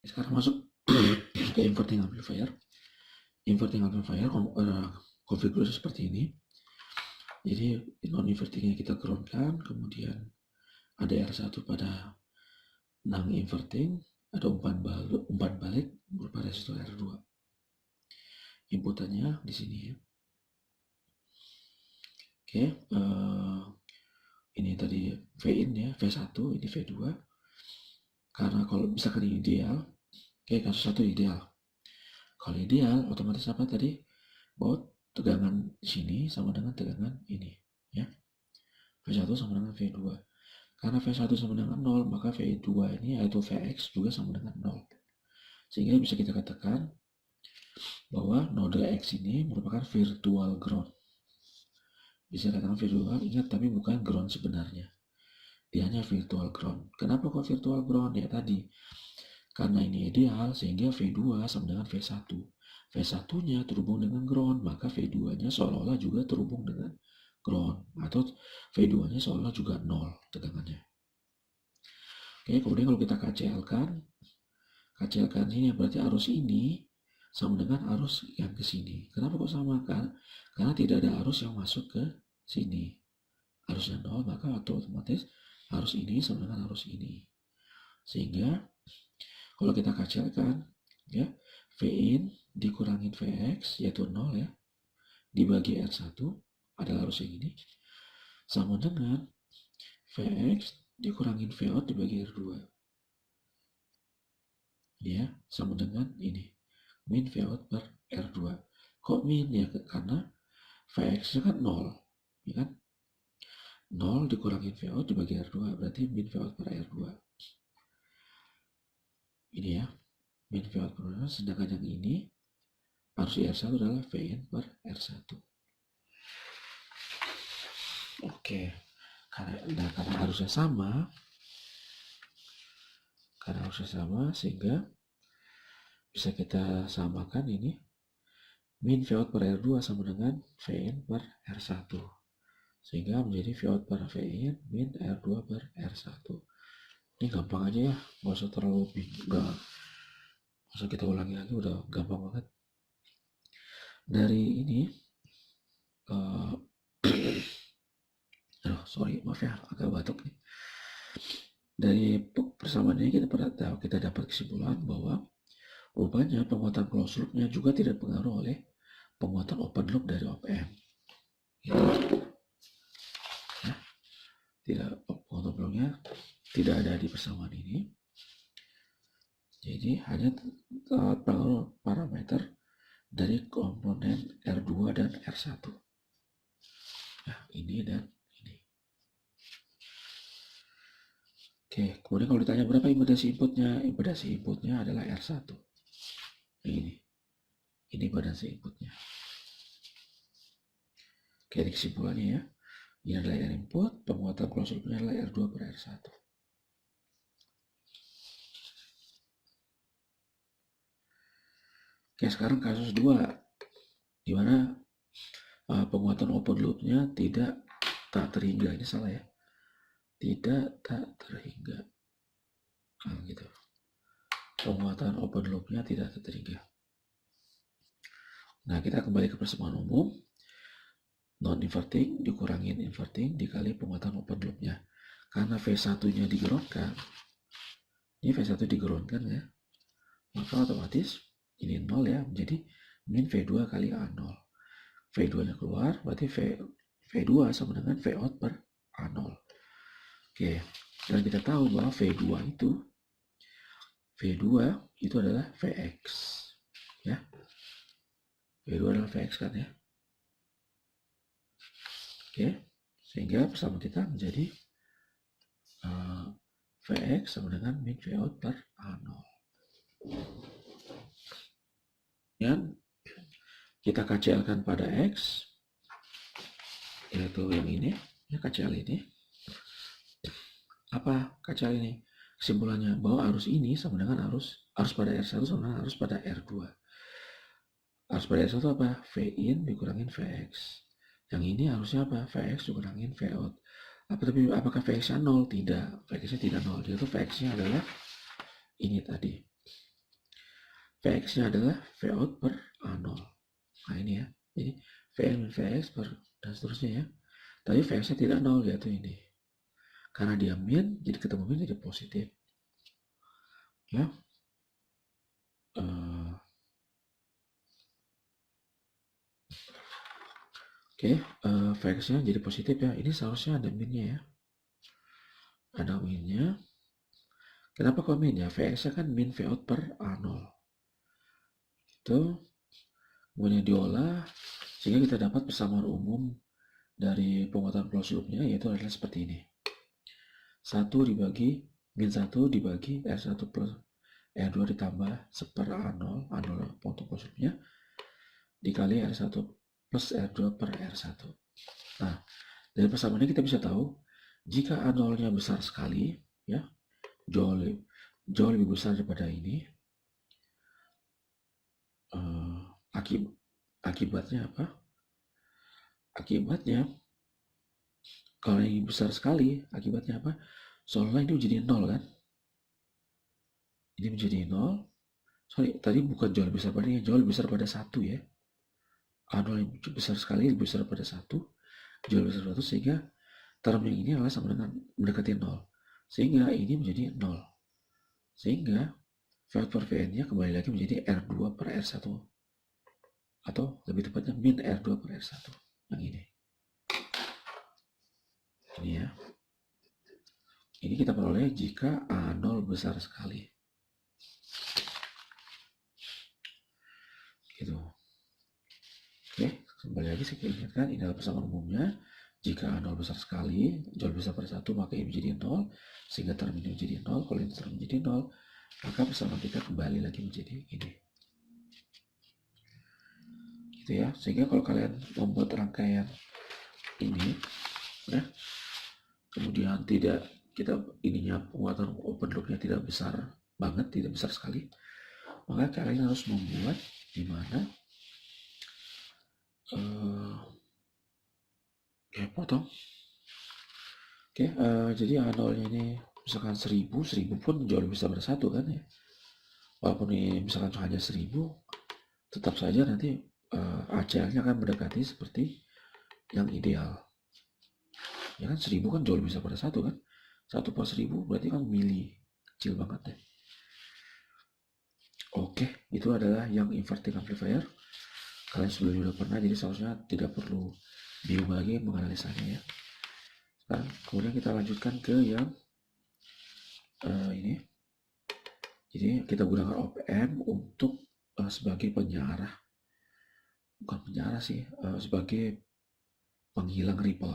Sekarang masuk ke inverting amplifier. Inverting amplifier konfigurasi seperti ini. Jadi non invertingnya kita groundkan, kemudian ada R1 pada non inverting, ada umpan balik berupa resistor R2. Inputannya di sini ya. Oke, ini tadi V-in ya, V1, ini V2. Karena kalau misalkan ini ideal, oke, kasus 1 ideal. Kalau ideal, otomatis apa tadi? Bahwa tegangan di sini sama dengan tegangan ini, ya. V1 sama dengan V2. Karena V1 sama dengan 0, maka V2 ini yaitu Vx juga sama dengan 0. Sehingga bisa kita katakan bahwa node X ini merupakan virtual ground. Bisa katakan virtual, ingat tapi bukan ground sebenarnya. Dia hanya virtual ground. Kenapa kok virtual ground? Ya tadi, karena ini ideal sehingga V2 sama dengan V1. V1-nya terhubung dengan ground, maka V2-nya seolah-olah juga terhubung dengan ground. Atau V2-nya seolah-olah juga 0 tegangannya. Oke, kemudian kalau kita KCL-kan ini berarti arus ini sama dengan arus yang ke sini. Kenapa kok sama? Karena tidak ada arus yang masuk ke sini. Arusnya 0, maka otomatis arus ini sama dengan arus ini. Sehingga kalau kita KCL-kan, ya, V-in dikurangin Vx, yaitu 0 ya, dibagi R1, adalah arus yang ini, sama dengan Vx dikurangin Vout dibagi R2. Ya, sama dengan ini, min Vout per R2. Kok min? Ya, karena Vx kan 0, ya kan? 0 dikurangin Vout dibagi R2, berarti min Vout per R2. Ini ya, min Vout per R2, sedangkan yang ini, arus R1 adalah Vn per R1. Oke, karena harusnya sama, sehingga bisa kita samakan ini min Vout per R2 sama dengan Vn per R1, sehingga menjadi Vout per Vn min R2 per R1. Ini gampang aja ya, nggak usah terlalu nggak usah kita ulangi lagi, udah gampang banget. Dari ini maaf ya, agak batuk nih. Dari persamaan ini kita dapat kesimpulan bahwa rupanya penguatan closed loop-nya juga tidak dipengaruhi oleh penguatan open loop dari op-amp. Gitu. Ya. Penguatan open loop-nya tidak ada di persamaan ini. Jadi hanya pengaruh parameter dari komponen R2 dan R1. Nah, ini dan ini. Oke, kemudian kalau ditanya berapa impedasi inputnya? Impedasi inputnya adalah R1. Ini impedasi inputnya. Oke, ini kesimpulannya ya. Ini adalah R input, penguatan closed loop-nya adalah R2 per R1. Oke, sekarang kasus 2, di mana penguatan open loop-nya tak terhingga. Ini salah ya. Tak terhingga. Nah, gitu. Penguatan open loop-nya tidak terhingga. Nah, kita kembali ke persamaan umum. Non-inverting dikurangin inverting dikali penguatan open loop-nya. Karena V1-nya digroundkan, ini V1 digroundkan ya, maka otomatis ini 0 ya, menjadi min V2 kali A0. V2-nya keluar, berarti V2 sama dengan Vout per A0. Oke, dan kita tahu bahwa V2 itu adalah Vx. Ya. V2 adalah Vx kan ya. Oke, sehingga persamaan kita menjadi Vx sama dengan min Vout per A0. Dan kita KCL-kan pada X, yaitu yang ini, ya KCL ini. Apa KCL ini? Kesimpulannya bahwa arus ini sama dengan arus pada R1 sama dengan arus pada R2. Arus pada R1 apa? V-in dikurangin Vx. Yang ini harusnya apa? Vx dikurangin Vout. Apakah Vx-nya 0? Tidak. Vx-nya tidak 0. Jadi Vx-nya adalah ini tadi. Vx-nya adalah Vout per A0. Nah ini ya, jadi Vn min Vx per dan seterusnya ya. Tapi Vx-nya tidak 0, yaitu ini. Karena dia min, jadi ketemu min jadi positif. Ya. Oke, Vx-nya jadi positif ya. Ini seharusnya ada minnya ya. Ada minnya. Kenapa kok min ya? Vx-nya kan min Vout per A0. Itu kemudian diolah sehingga kita dapat persamaan umum dari pemuatan closed loop-nya, yaitu adalah seperti ini. 1 dibagi min 1 dibagi R1 plus R2 ditambah seper A0, A0 pemuatan closed loop-nya, dikali R1 plus R2 per R1. Nah, dari persamaan ini kita bisa tahu jika A0-nya besar sekali, ya, jauh lebih besar daripada ini, akibatnya apa? Akibatnya kalau ini besar sekali, akibatnya apa? Seolah ini menjadi 0 kan? Ini menjadi 0. Sorry, tadi bukan jauh lebih besar pada ini, jauh lebih besar pada 1 ya. A0 yang besar sekali, lebih besar pada 1, jauh lebih besar pada 1, sehingga term yang ini adalah sama dengan mendekati 0. Sehingga ini menjadi 0. Sehingga faktor Vn-nya kembali lagi menjadi R2 per R1. Atau lebih tepatnya min R2 per R1. Yang ini. Ini ya. Ini kita peroleh jika A0 besar sekali. Gitu. Oke, kembali lagi saya ingatkan, ini adalah persamaan umumnya. Jika A0 besar sekali, jauh besar pada 1, maka ini menjadi 0. Sehingga term ini menjadi 0. Kalau ini term menjadi 0, maka persamaan kita kembali lagi menjadi ini. Gitu ya. Sehingga kalau kalian membuat rangkaian ini, ya, kemudian tidak kita ininya penguatan open loop-nya tidak besar banget, tidak besar sekali, maka kalian harus membuat di mana potong. Oke, jadi A0-nya ini misalkan 1000 pun jauh lebih besar dari 1 kan ya. Walaupun ini misalkan hanya 1000, tetap saja nanti ACL-nya akan mendekati seperti yang ideal. Ya kan 1000 kan jauh lebih besar pada 1 kan. 1 per 1000 berarti kan mili, kecil banget deh. Oke, itu adalah yang inverting amplifier. Kalian sebelumnya sudah pernah, jadi seharusnya tidak perlu bingung lagi menganalisanya ya. Sekarang kemudian kita lanjutkan ke yang ini. Jadi kita gunakan op-amp untuk sebagai penyiarah, bukan penyiarah sih, sebagai penghilang ripple.